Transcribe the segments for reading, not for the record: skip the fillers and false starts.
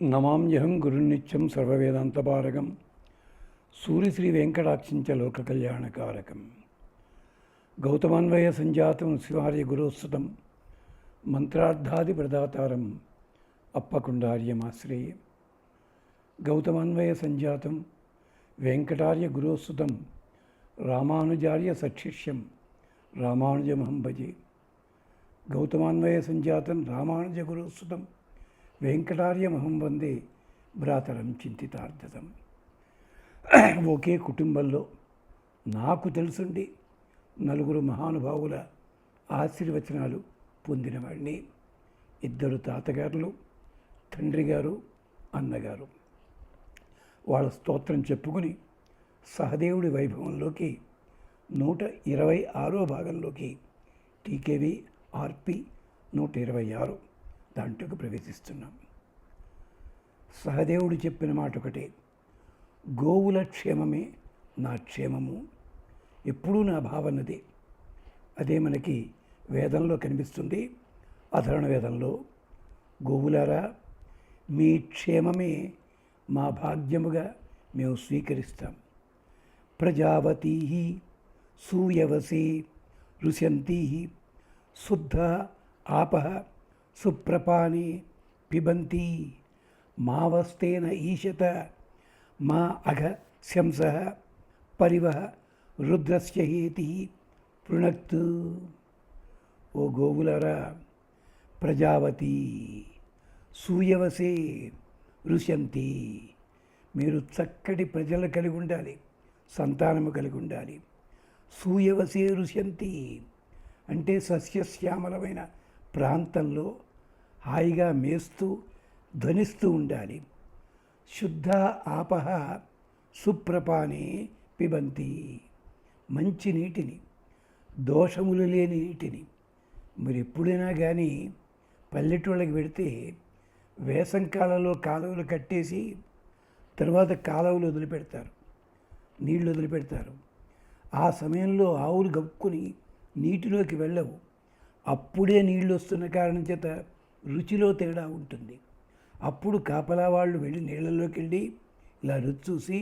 నమామ్యహం గురునిత్యం సర్వవేదాంతపారకం సూర్యశ్రీ వెంకటాక్షించ లోకకళ్యాణకారకం గౌతమాన్వయ సంజాతం శివార్య గురోత్సుతం మంత్రార్థాది ప్రదాతారం అప్పకుండార్యమాశ్రయే. గౌతమాన్వయ సంజాతం వెంకటార్య గురోత్సుతం రామానుజార్య సశిష్యం రామానుజమహం భజే. గౌతమాన్వయ సంజాతం రామానుజ గురోత్సుతం వెంకటార్యమహం వందే భ్రాతరం చింతితార్థతం. ఒకే కుటుంబంలో నాకు తెలుసుండి నలుగురు మహానుభావుల ఆశీర్వచనాలు పొందినవాడిని. ఇద్దరు తాతగారులు, తండ్రి గారు, అన్నగారు. వాళ్ళ స్తోత్రం చెప్పుకుని సహదేవుడి వైభవంలోకి 126వ భాగంలోకి టీకేవి ఆర్పి 126 దాంట్లోకి ప్రవేశిస్తున్నాం. సహదేవుడు చెప్పిన మాట ఒకటే, గోవుల క్షేమమే నా క్షేమము. ఎప్పుడూ నా భావనదే. అదే మనకి వేదంలో కనిపిస్తుంది. అధర్వణ వేదంలో, గోవులారా మీ క్షేమమే మా భాగ్యముగా మేము స్వీకరిస్తాం. ప్రజావతీ సూయవసే రుష్యంతీ శుద్ధ ఆపః సుప్రపానే పిబంతి మావస్తేన ఈశత మా అఘ శంసః పరివః రుద్రస్య హేతి పృణక్తు. ఓ గోవులారా, ప్రజావతి సూయవసే రుష్యంతి, మీరు చక్కటి ప్రజలు కలిగి ఉండాలి, సంతానము కలిగి ఉండాలి. సూయవసే రుష్యంతి అంటే సస్యశ్యామలమైన ప్రాంతంలో హాయిగా మేస్తూ ధ్వనిస్తూ ఉండాలి. శుద్ధ ఆపహ సుప్రపానే పిబంతి, మంచి నీటిని, దోషములు లేని నీటిని. మీరు ఎప్పుడైనా కానీ పల్లెటూళ్ళకి వెడితే వేసంకాలంలో కాలువలు కట్టేసి తర్వాత కాలువలు వదిలిపెడతారు, నీళ్లు వదిలిపెడతారు. ఆ సమయంలో ఆవులు గక్కుని నీటిలోకి వెళ్ళవు. అప్పుడే నీళ్ళు వస్తున్న కారణం చేత రుచిలో తేడా ఉంటుంది. అప్పుడు కాపలా వాళ్ళు వెళ్ళి నీళ్ళలోకి వెళ్ళి ఇలా రుచి చూసి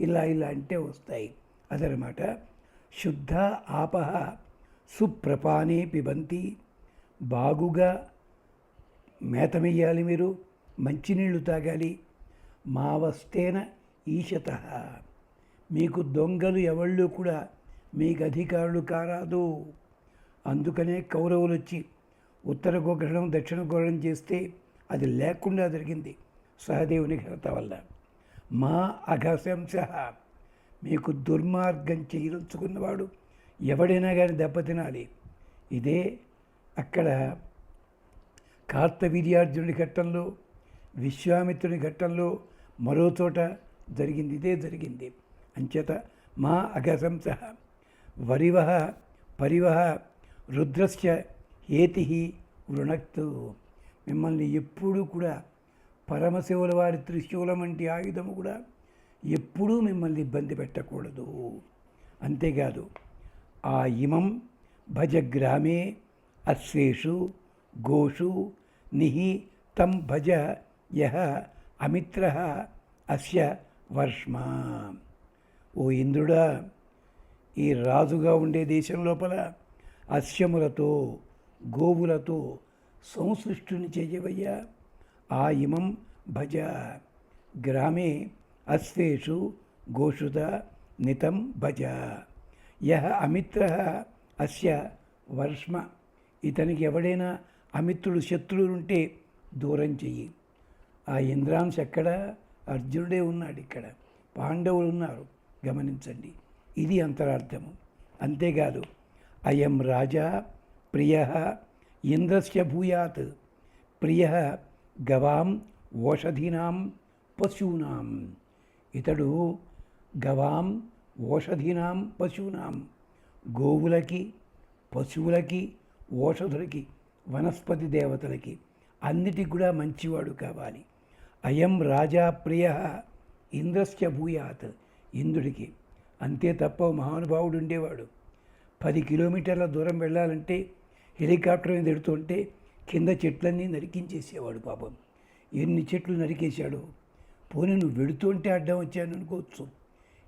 ఇలా అంటే వస్తాయి. అదనమాట. శుద్ధ ఆపహ సుప్రపానే పిబంతి, బాగుగా మేతమెయ్యాలి, మీరు మంచినీళ్ళు తాగాలి. మావస్తేన ఈశత, మీకు దొంగలు ఎవళ్ళు కూడా మీకు అధికారులు కారాదు. అందుకనే కౌరవులు వచ్చి ఉత్తర గోగ్రహణం దక్షిణ గోగ్రహణం చేస్తే అది లేకుండా జరిగింది సహదేవుని ఘనత వల్ల. మా అఘశంస, మీకు దుర్మార్గం చేయించుకున్నవాడు ఎవడైనా కానీ దెబ్బతినాలి. ఇదే అక్కడ కార్తవీర్యార్జునుడి ఘట్టంలో, విశ్వామిత్రుని ఘట్టంలో, మరో చోట జరిగింది. ఇదే జరిగింది. అంచేత మా అఘశంస వరివః పరివః రుద్రస్య హేతి వృణక్తు, మిమ్మల్ని ఎప్పుడూ కూడా పరమశివుల వారి త్రిశూలం వంటి ఆయుధము కూడా ఎప్పుడూ మిమ్మల్ని ఇబ్బంది పెట్టకూడదు. అంతేకాదు, ఆ ఇమం భజ గ్రామే అశ్వేషు గోషు నిహి తం భజ యః అమిత్రః అస్య వర్ష్మా. ఓ ఇంద్రుడా, ఈ రాజుగా ఉండే దేశం లోపల అశ్వములతో గోవులతో సంసృష్టిని చేయవయ్యా. ఆ ఇమం భజ గ్రామే అశ్వేషు గోషుద నితం భజ యః అమిత్రః అస్య వర్ష్మ. ఇతనికి ఎవడైనా అమిత్రుడు శత్రువులు ఉంటే దూరం చెయ్యి. ఆ ఇంద్రాంశ ఎక్కడ? అర్జునుడే ఉన్నాడు, ఇక్కడ పాండవులు ఉన్నారు. గమనించండి, ఇది అంతరార్థము. అంతేకాదు, అయం రాజా ప్రియ ఇంద్రస్య భూయాత్, ప్రియ గవాం ఓషధీనాం పశూనాం. ఇతడు గవాం ఓషధీనాం పశూనాం, గోవులకి, పశువులకి, ఓషధులకి, వనస్పతి దేవతలకి అన్నిటికి కూడా మంచివాడు కావాలి. అయం రాజా ప్రియ ఇంద్రస్య భూయాత్, ఇంద్రుడికి. అంతే తప్ప మహానుభావుడు ఉండేవాడు. 10 కిలోమీటర్ల దూరం వెళ్ళాలంటే హెలికాప్టర్ మీద ఎడుతుంటే కింద చెట్లన్నీ నరికించేసేవాడు పాపం. ఎన్ని చెట్లు నరికేశాడు. పోనీ నువ్వు వెడుతుంటే అడ్డం వచ్చాను అనుకోవచ్చు.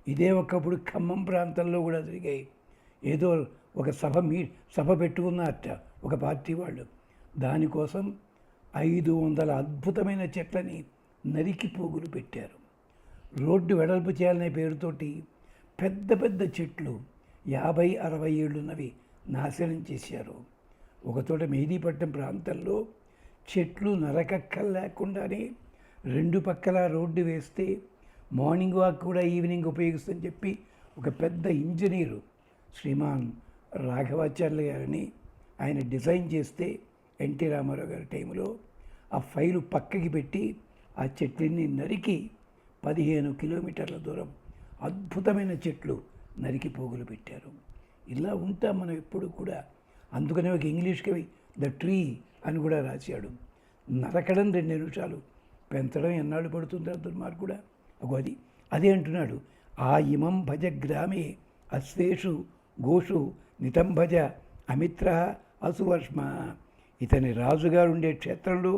ఇదే ఒకప్పుడు ఖమ్మం ప్రాంతంలో కూడా జరిగాయి. ఏదో ఒక సభ పెట్టుకున్నారట ఒక పార్టీ వాళ్ళు. దానికోసం 500 అద్భుతమైన చెట్లని నరికి పోగులు పెట్టారు. రోడ్డు వెడల్పు చేయాలనే పేరుతోటి పెద్ద పెద్ద చెట్లు 50-60 ఏళ్ళున్నవి నాశనం చేశారు. ఒకచోట మెహదీపట్నం ప్రాంతంలో చెట్లు నరకక్కర్లేకుండానే 2 పక్కల రోడ్డు వేస్తే మార్నింగ్ వాక్ కూడా ఈవినింగ్ ఉపయోగిస్తుందని చెప్పి ఒక పెద్ద ఇంజనీరు శ్రీమాన్ రాఘవాచార్య గారిని ఆయన డిజైన్ చేస్తే ఎన్టీ రామారావు గారి టైంలో ఆ ఫైలు పక్కకి పెట్టి ఆ చెట్లన్నీ నరికి 15 కిలోమీటర్ల దూరం అద్భుతమైన చెట్లు నరికి పోగులు పెట్టారు. ఇలా ఉంటాం మనం ఎప్పుడు కూడా. అందుకనే ఒక ఇంగ్లీష్ కవి ద ట్రీ అని కూడా రాశాడు. నరకడం 2 నిమిషాలు, పెంచడం ఎన్నాళ్ళు పడుతుంటారు దుర్మార్గుడా. అది అదే అంటున్నాడు. ఆ ఇమం భజ గ్రామే అశ్వేషు గోషు నితం భజ అమిత్ర అసువర్ష్మ. ఇతని రాజుగారు ఉండే క్షేత్రంలో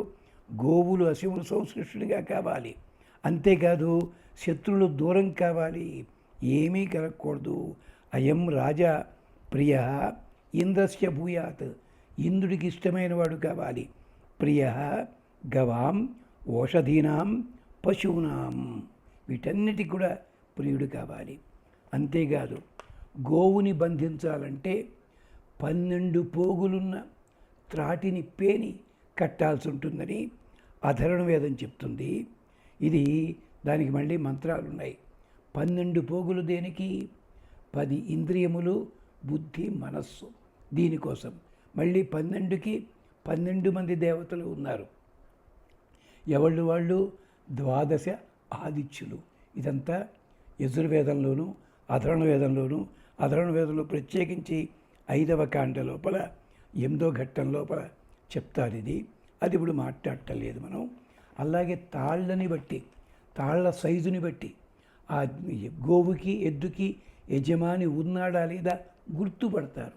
గోవులు అశివులు సంశ్లిష్టునిగా కావాలి. అంతేకాదు శత్రువులు దూరం కావాలి, ఏమీ కలగకూడదు. అయం రాజా ప్రియ ఇంద్రస్య భూయాత్. ఇంద్రుడికి ఇష్టమైన వాడు కావాలి. ప్రియ గవాం ఓషధీనాం పశూనాం. వీటన్నిటికి కూడా ప్రియుడు కావాలి. అంతేకాదు గోవుని బంధించాలంటే 12 పోగులున్న త్రాటిని పేని కట్టాల్సి ఉంటుందని అధర్వణ వేదం చెప్తుంది. ఇది దానికి మళ్ళీ మంత్రాలు ఉన్నాయి. 12 పోగులు దేనికి? 10 ఇంద్రియములు, బుద్ధి, మనస్సు. దీనికోసం మళ్ళీ 12కి 12 మంది దేవతలు ఉన్నారు. ఎవళ్ళు వాళ్ళు? 12 ఆదిత్యులు. ఇదంతా యజుర్వేదంలోను అధర్వణ వేదంలో ప్రత్యేకించి 5వ కాండ లోపల 8వ ఘట్టం లోపల చెప్తారు ఇది. అది ఇప్పుడు మాట్లాడటలేదు మనం. అలాగే తాళ్ళని బట్టి, తాళ్ళ సైజుని బట్టి ఆ గోవుకి ఎద్దుకి యజమాని ఉన్నాడా లేదా గుర్తుపడతారు.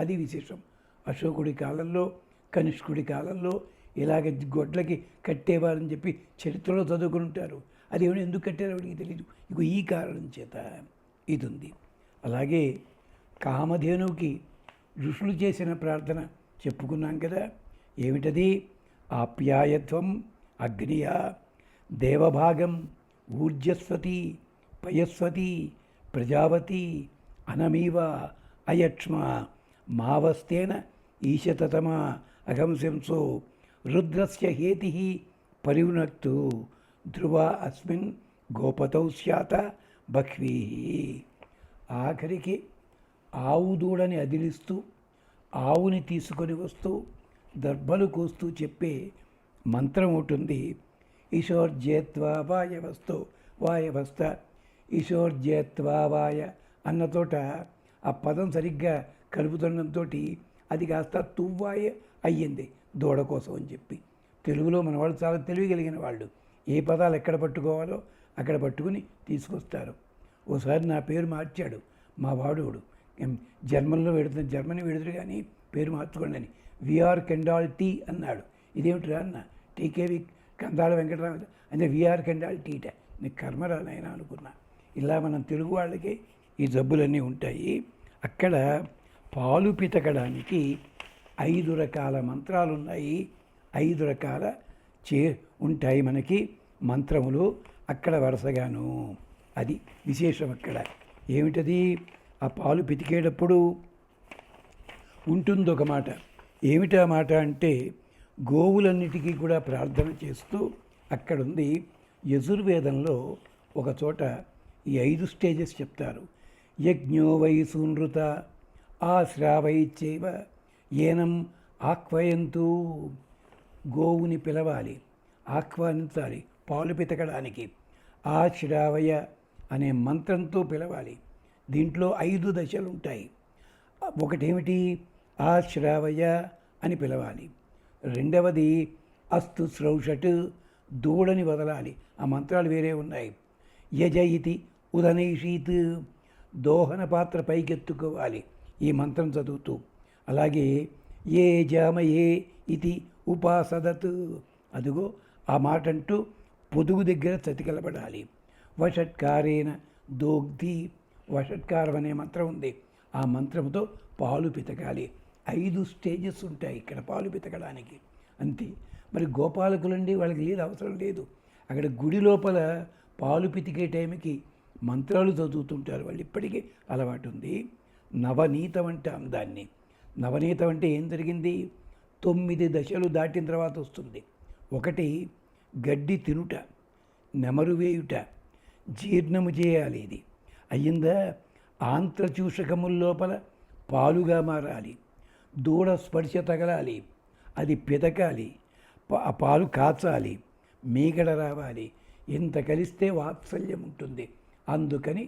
అది విశేషం. అశోకుడి కాలంలో, కనిష్కుడి కాలంలో ఇలాగ గొడ్లకి కట్టేవారని చెప్పి చరిత్రలో చదువుకుని ఉంటారు. అది ఎందుకు కట్టారో వాడికి తెలియదు. ఇక ఈ కారణం చేత ఇది ఉంది. అలాగే కామధేనువుకి ఋషులు చేసిన ప్రార్థన చెప్పుకున్నాం కదా. ఏమిటది? ఆప్యాయత్వం అగ్నియ దేవభాగం ఊర్జస్వతి పయస్వతి ప్రజావతి అనమీవ అయక్ష్మ మావస్తేన ఈశతతమ అగంశంసో రుద్రస్య హేతి పరివునక్తు ధ్రువ అస్మిన్ గోపతౌ స్యాత బహ్వీ. ఆఖరికి ఆవు దూడని అదిలిస్తూ ఆవుని తీసుకొని వస్తూ దర్భలు కోస్తూ చెప్పే మంత్రం ఉంటుంది. ఈశోర్జేత్వా వాయవస్తో వాయవస్థ. ఈశోర్జేత్వా వాయ అన్నతోట ఆ పదం సరిగ్గా కలుపుతుండడంతో అది కాస్త తువ్వాయ అయ్యింది దూడ కోసం అని చెప్పి. తెలుగులో మన వాళ్ళు చాలా తెలియగలిగిన వాళ్ళు. ఏ పదాలు ఎక్కడ పట్టుకోవాలో అక్కడ పట్టుకుని తీసుకొస్తారు. ఓసారి నా పేరు మార్చాడు మా వాడోడు. జర్మనీ వెడుతురు కానీ పేరు మార్చుకోండి అని. విఆర్ కెండాల్ టీ అన్నాడు. ఇదేమిటిరా అన్న? టీకేవి కందాళ వెంకటరామ అంటే విఆర్ కెండాల్ టీట. నీకు కర్మరాలైనా అనుకున్నా. ఇలా మనం తెలుగు వాళ్ళకి ఈ జబ్బులన్నీ ఉంటాయి. అక్కడ పాలు పితకడానికి 5 రకాల మంత్రాలు ఉన్నాయి. 5 రకాల ఉంటాయి మనకి మంత్రములు అక్కడ వరుసగాను. అది విశేషం అక్కడ. ఏమిటది? ఆ పాలు పితికేటప్పుడు ఉంటుంది ఒక మాట. ఏమిటా మాట అంటే గోవులన్నిటికీ కూడా ప్రార్థన చేస్తూ అక్కడుంది. యజుర్వేదంలో ఒక చోట ఈ 5 స్టేజెస్ చెప్తారు. యజ్ఞో వై సూనృత ఆశ్రావైచ్చేవ ఏనం ఆహ్వయంతు. గోవుని పిలవాలి, ఆహ్వానించాలి పాలు పితకడానికి. ఆశ్రావయ అనే మంత్రంతో పిలవాలి. దీంట్లో 5 దశలు ఉంటాయి. ఒకటేమిటి? ఆశ్రావయ అని పిలవాలి. రెండవది అస్తు శ్రౌషట్, దూడని వదలాలి. ఆ మంత్రాలు వేరే ఉన్నాయి. యజ ఇతి ఉదనైషీత్, దోహన పాత్ర పైకెత్తుకోవాలి ఈ మంత్రం చదువుతూ. అలాగే ఏ జామయే ఇది ఉపాసదత్, అదిగో ఆ మాట అంటూ పొదుగు దగ్గర చతికిలబడాలి. వషట్కారేణ దోగ్ధి, వషట్కారం అనే మంత్రం ఉంది. ఆ మంత్రంతో పాలు పితకాలి. 5 స్టేజెస్ ఉంటాయి ఇక్కడ పాలు పితకడానికి, అంతే. మరి గోపాలకులండి, వాళ్ళకి లేదు, అవసరం లేదు. అక్కడ గుడి లోపల పాలు పితికే టైంకి మంత్రాలు చదువుతుంటారు వాళ్ళు, ఇప్పటికీ అలవాటు ఉంది. నవనీతం అంటాం దాన్ని. నవనీతం అంటే ఏం జరిగింది? 9 దశలు దాటిన తర్వాత వస్తుంది. 1 గడ్డి తినుట, నెమరు వేయుట, జీర్ణము చేయాలి. ఇది అయ్యిందా? ఆంత్రచూషకముల లోపల పాలుగా మారాలి. దూడ స్పర్శ తగలాలి, అది పితకాలి, ఆ పాలు కాచాలి, మీగడ రావాలి. ఇంత కలిస్తే వాత్సల్యం ఉంటుంది. అందుకని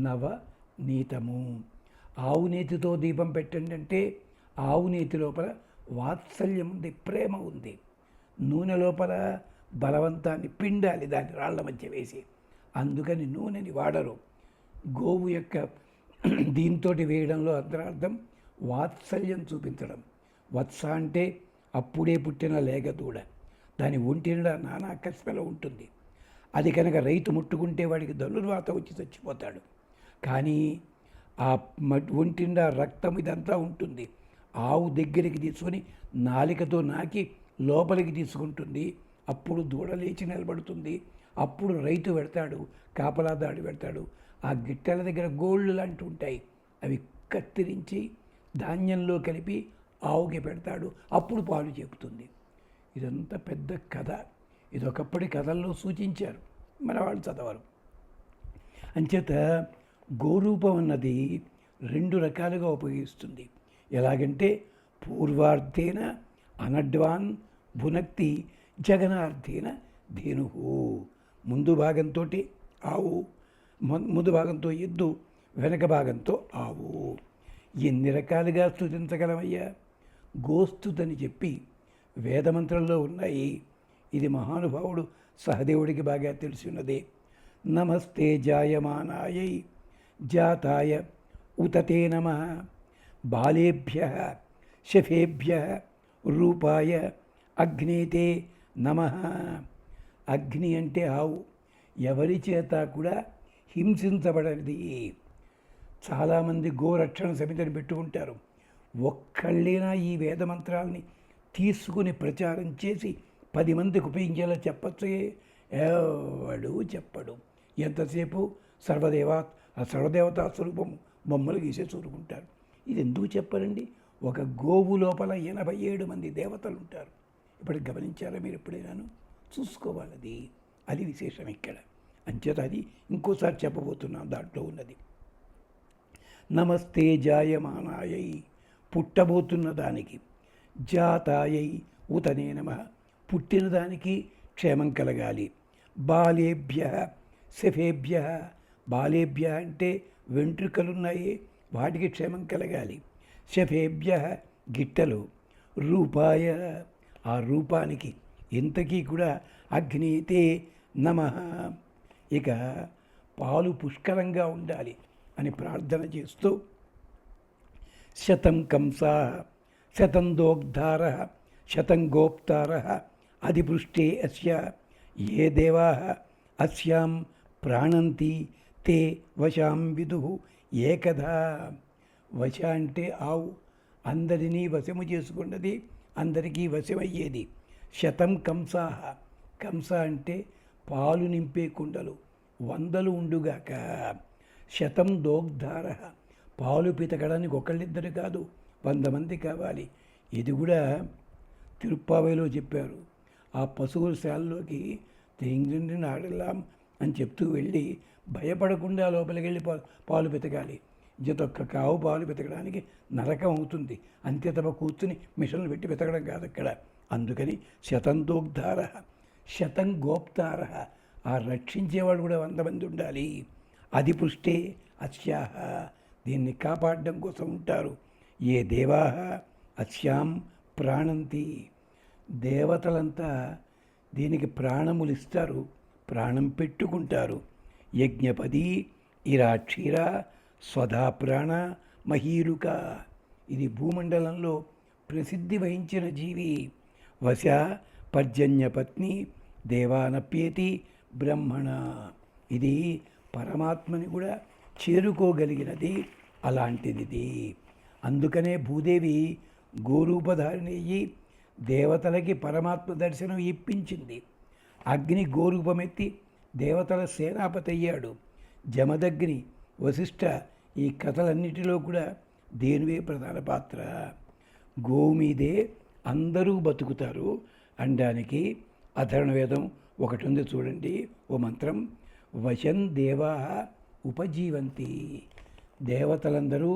నవనీతము. ఆవు నేతితో దీపం పెట్టండి అంటే ఆవు నేతి లోపల వాత్సల్యం ఉంది, ప్రేమ ఉంది. నూనె లోపల బలవంతాన్ని పిండాలి, దాన్ని రాళ్ల మధ్య వేసి. అందుకని నూనెని వాడరు. గోవు యొక్క దీంతో వేయడంలో అంతరార్థం వాత్సల్యం చూపించడం. వత్స అంటే అప్పుడే పుట్టిన లేగదూడ, దాని ఒంటిన నానా కస్పెల ఉంటుంది. అది కనుక రైతు ముట్టుకుంటే వాడికి ధనుర్వాత వచ్చి చచ్చిపోతాడు. కానీ ఆ ఒంటిండా రక్తం ఇదంతా ఉంటుంది. ఆవు దగ్గరికి తీసుకొని నాలికతో నాకి లోపలికి తీసుకుంటుంది. అప్పుడు దూడ లేచి నిలబడుతుంది. అప్పుడు రైతు పెడతాడు, కాపలాదాడు పెడతాడు. ఆ గిట్టెల దగ్గర గోళ్ళు లాంటివి ఉంటాయి, అవి కత్తిరించి ధాన్యంలో కలిపి ఆవుకి పెడతాడు. అప్పుడు పాలు చెబుతుంది. ఇదంతా పెద్ద కథ. ఇదొకప్పటి కథల్లో సూచించారు, మన వాళ్ళు చదవరు. అంచేత గోరూపం అన్నది 2 రకాలుగా ఉపయోగిస్తుంది. ఎలాగంటే పూర్వార్థేన అనడ్వాన్ భునక్తి, జగనార్థేన ధేనుహు. ముందు భాగంతో ఆవు, ముందు భాగంతో ఎద్దు, వెనక భాగంతో ఆవు. ఎన్ని రకాలుగా స్తుతించగలమయ్యా? గోస్తుతని చెప్పి వేదమంత్రంలో ఉన్నాయి. ఇది మహానుభావుడు సహదేవుడికి బాగా తెలిసి ఉన్నదే. నమస్తే జాయమానాయై జాతాయ ఉతతే నమః, బాలేభ్యః శఫేభ్యః రూపాయ అగ్నేతే నమః. అగ్ని అంటే ఆవు, ఎవరి చేత కూడా హింసించబడనిది. చాలామంది గోరక్షణ సమితిని పెట్టుకుంటారు. ఒక్కళ్ళైనా ఈ వేదమంత్రాలని తీసుకుని ప్రచారం చేసి 10 మందికి ఉపయోగించేలా చెప్పచ్చే? ఎవడు చెప్పడు. ఎంతసేపు సర్వదేవతా స్వరూపం బొమ్మలు గీసే చూరుకుంటారు. ఇది ఎందుకు చెప్పరండి? ఒక గోవు లోపల 87 మంది దేవతలు ఉంటారు. ఇప్పుడు గమనించారా మీరు? ఎప్పుడైనాను చూసుకోవాలి. అది విశేషం ఇక్కడ. అంచేత అది ఇంకోసారి చెప్పబోతున్నాం. దాంట్లో ఉన్నది నమస్తే జాయమానాయై, పుట్టబోతున్న దానికి, జాతాయై ఉతనే నమః, పుట్టిన దానికి క్షేమం కలగాలి. బాలేభ్య శఫేభ్య, బాలేభ్య అంటే వెంట్రుకలున్నాయి, వాటికి క్షేమం కలగాలి. శఫేభ్య గిట్టలు, రూపాయ ఆ రూపానికి, ఇంతకీ కూడా అగ్నితే నమః. ఇక పాలు పుష్కలంగా ఉండాలి అని ప్రార్థన చేస్తూ శతం కంసా శతం దోగ్ధార శతం గోప్తార అధిపృష్టే అస్య ఏ దేవా అస్యాం ప్రాణంతి తే వశాం విదుః ఏకదా. వశ అంటే ఆవు, అందరినీ వశము చేసుకున్నది, అందరికీ వశమయ్యేది. శతం కంసా, కంస అంటే పాలు నింపే కుండలు 100 ఉండుగాక. శతం దోగ్ధార, పాలు పితకడానికి ఒకళ్ళిద్దరు కాదు, 100 మంది కావాలి. ఇది కూడా తిరుప్పావైలో చెప్పారు. ఆ పశువుల శాలలోకి తెంగిని ఆడలాం అని చెప్తూ వెళ్ళి భయపడకుండా లోపలికి వెళ్ళి పాలు పితకాలి. ఒక్క కావు పాలు పితకడానికి నరకం అవుతుంది. అంతే తప్ప కూర్చుని మిషన్లు పెట్టి పితకడం కాదు అక్కడ. అందుకని శతం దోగ్ధార శతం గోప్తార, ఆ రక్షించేవాడు కూడా 100 మంది ఉండాలి. అధిపృష్టే అస్యాహ, దీన్ని కాపాడడం కోసం ఉంటారు. ఏ దేవా అస్యాం ప్రాణంతి, దేవతలంతా దీనికి ప్రాణములు ఇస్తారు, ప్రాణం పెట్టుకుంటారు. యజ్ఞపది ఇరాక్షీర స్వధా ప్రాణ మహీరుక, ఇది భూమండలంలో ప్రసిద్ధి వహించిన జీవి. వశ పర్జన్యపత్ని దేవానప్యేతి బ్రహ్మణ. ఇది పరమాత్మని కూడా చేరుకోగలిగినది, అలాంటిది ఇది. అందుకనే భూదేవి గోరూపధారిణి అయ్యి దేవతలకి పరమాత్మ దర్శనం ఇప్పించింది. అగ్ని గోరూపమెత్తి దేవతల సేనాపతి అయ్యాడు. జమదగ్ని, వశిష్ఠ, ఈ కథలన్నిటిలో కూడా దేనివే ప్రధాన పాత్ర. గోవు మీదే అందరూ బతుకుతారు అనడానికి అథర్వణవేదం ఒకటి ఉంది చూడండి, ఓ మంత్రం. వశం దేవా ఉపజీవంతి. దేవతలందరూ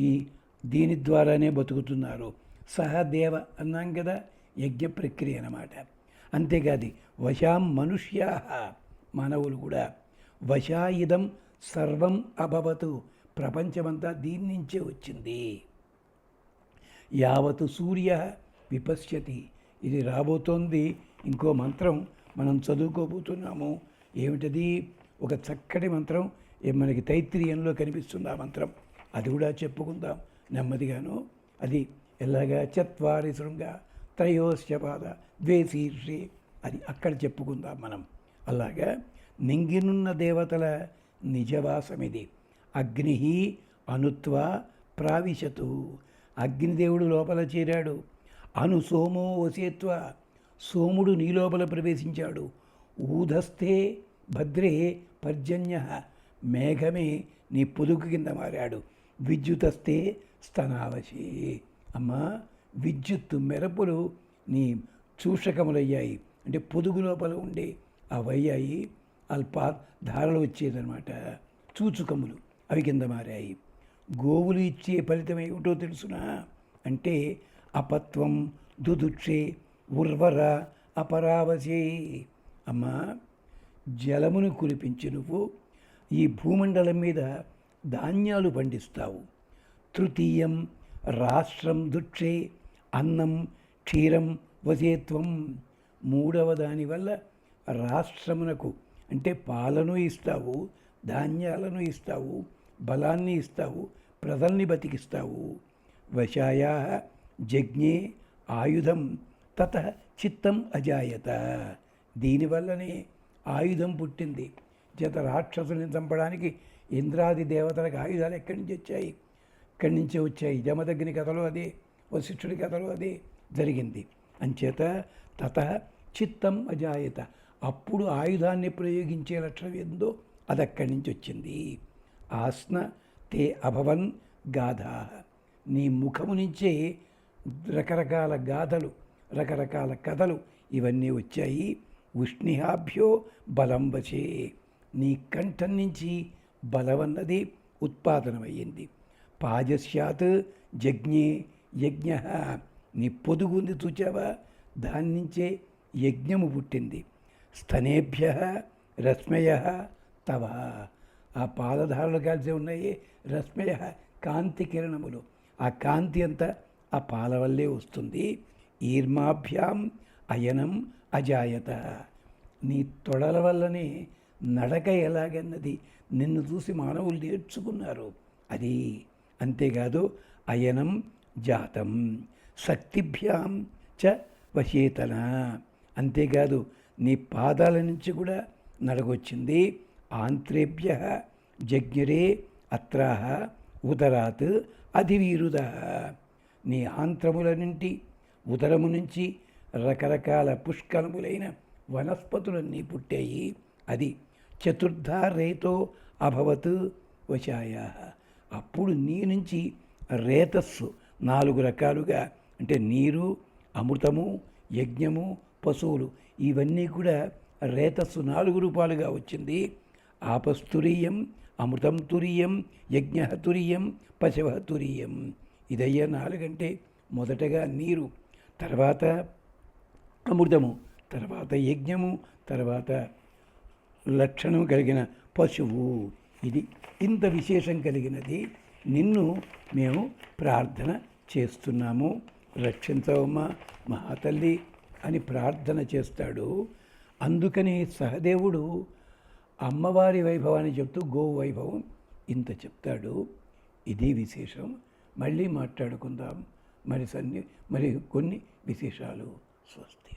ఈ దీని ద్వారానే బతుకుతున్నారు. సహదేవ అన్నాం కదా, యజ్ఞ ప్రక్రియ అన్నమాట. అంతేకాదు వశాం మనుష్యా, మానవులు కూడా. వశాయిదం సర్వం అభవతు, ప్రపంచమంతా దీని నుంచే వచ్చింది. యావత్ సూర్య విపశ్యతి, ఇది రాబోతోంది. ఇంకో మంత్రం మనం చదువుకోబోతున్నాము. ఏమిటది? ఒక చక్కటి మంత్రం మనకి తైత్రీయంలో కనిపిస్తుంది ఆ మంత్రం. అది కూడా చెప్పుకుందాం నెమ్మదిగాను. అది ఎలాగా? చత్వారి శృంగ త్రయోశ్చ పాద ద్వే శీర్షే, అది అక్కడ చెప్పుకుందాం మనం. అలాగా నింగినున్న దేవతల నిజవాసమిది. అగ్ని అనుత్వా ప్రావిశతు, అగ్నిదేవుడు లోపల చేరాడు. అను సోమో వసేత్వ, సోముడు నీ లోపల ప్రవేశించాడు. ఊధస్థే భద్రే పర్జన్య, మేఘమే నీ పొదుగు కింద మారాడు. విద్యుతస్తే స్తనావశి, అమ్మా విద్యుత్తు మెరుపులు నీ చూషకములయ్యాయి, అంటే పొదుగు లోపల ఉండే అవయ్యాయి. అల్పా ధారలు వచ్చేదనమాట, చూచుకములు అవి కింద మారాయి. గోవులు ఇచ్చే ఫలితం ఏమిటో తెలుసునా? అంటే అపత్వం దుదుక్షే ఉర్వర అపరావసే. అమ్మా జలమును కురిపించి నువ్వు ఈ భూమండలం మీద ధాన్యాలు పండిస్తావు. తృతీయం రాష్ట్రం దుక్షే అన్నం క్షీరం వసేత్వం. మూడవ దాని వల్ల రాష్ట్రమునకు అంటే పాలను ఇస్తావు, ధాన్యాలను ఇస్తావు, బలాన్ని ఇస్తావు, ప్రజల్ని బతికిస్తావు. వశాయా జజ్ఞే ఆయుధం తత చిత్తం అజాయత, దీనివల్లనే ఆయుధం పుట్టింది. చేత రాక్షసుని చంపడానికి ఇంద్రాది దేవతలకు ఆయుధాలు ఎక్కడి నుంచి వచ్చాయి? ఇక్కడి నుంచే వచ్చాయి. జమదగ్ని కథలో అదే, వశిష్ఠుడి కథలో అదే జరిగింది. అంచేత తత చిత్తం అజాయత, అప్పుడు ఆయుధాన్ని ప్రయోగించే లక్షణం ఏందో అది అక్కడి నుంచి వచ్చింది. ఆస్న తే అభవన్ గాథా, నీ ముఖము నుంచే రకరకాల గాథలు, రకరకాల కథలు ఇవన్నీ వచ్చాయి. ఉష్ణిహాభ్యో బలం వచే, నీ కంఠం నుంచి బలమన్నది ఉత్పాదనమయ్యింది. పాజస్యాత్ జజ్ఞే యజ్ఞ, నీ పొదుగుంది చూచావా, దాని నుంచే యజ్ఞము పుట్టింది. స్తనేభ్య రశ్మయ తవ, ఆ పాదధారలు కలిసి ఉన్నాయి రశ్మయ, కాంతి కిరణములు. ఆ కాంతి అంతా ఆ పాల వల్లే వస్తుంది. ఈర్మాభ్యాం అయనం అజాయత, నీ తొడల వల్లనే నడక ఎలాగన్నది నిన్ను చూసి మానవులు నేర్చుకున్నారు. అది అంతేకాదు అయనం జాతం శక్తిభ్యాం చ వశేతన, అంతేకాదు నీ పాదాల నుంచి కూడా నడకొచ్చింది. ఆంత్రేభ్య జజ్ఞరే అత్రాహ ఉదరాత్ అధివీరుద, నీ ఆంత్రముల నుండి ఉదరము నుంచి రకరకాల పుష్కలములైన వనస్పతులన్నీ పుట్టాయి. అది చతుర్థ రేతో అభవత్ వశాయ, అప్పుడు నీ నుంచి రేతస్సు 4 రకాలుగా, అంటే నీరు, అమృతము, యజ్ఞము, పశువులు, ఇవన్నీ కూడా రేతస్సు 4 రూపాలుగా వచ్చింది. ఆపస్తురీయం, అమృతం తురీయం, యజ్ఞ తురీయం, పశవ తురీయం. ఇదయ్యా 4 అంటే మొదటగా నీరు, తర్వాత అమృతము, తర్వాత యజ్ఞము, తర్వాత లక్షణం కలిగిన పశువు. ఇది ఇంత విశేషం కలిగినది. నిన్ను మేము ప్రార్థన చేస్తున్నాము, రక్షించవమ్మా మహాతల్లి అని ప్రార్థన చేస్తాడు. అందుకని సహదేవుడు అమ్మవారి వైభవాన్ని చెప్తూ గోవు వైభవం ఇంత చెప్తాడు. ఇది విశేషం. మళ్ళీ మాట్లాడుకుందాం మరి కొన్ని విశేషాలు. స్వస్తి.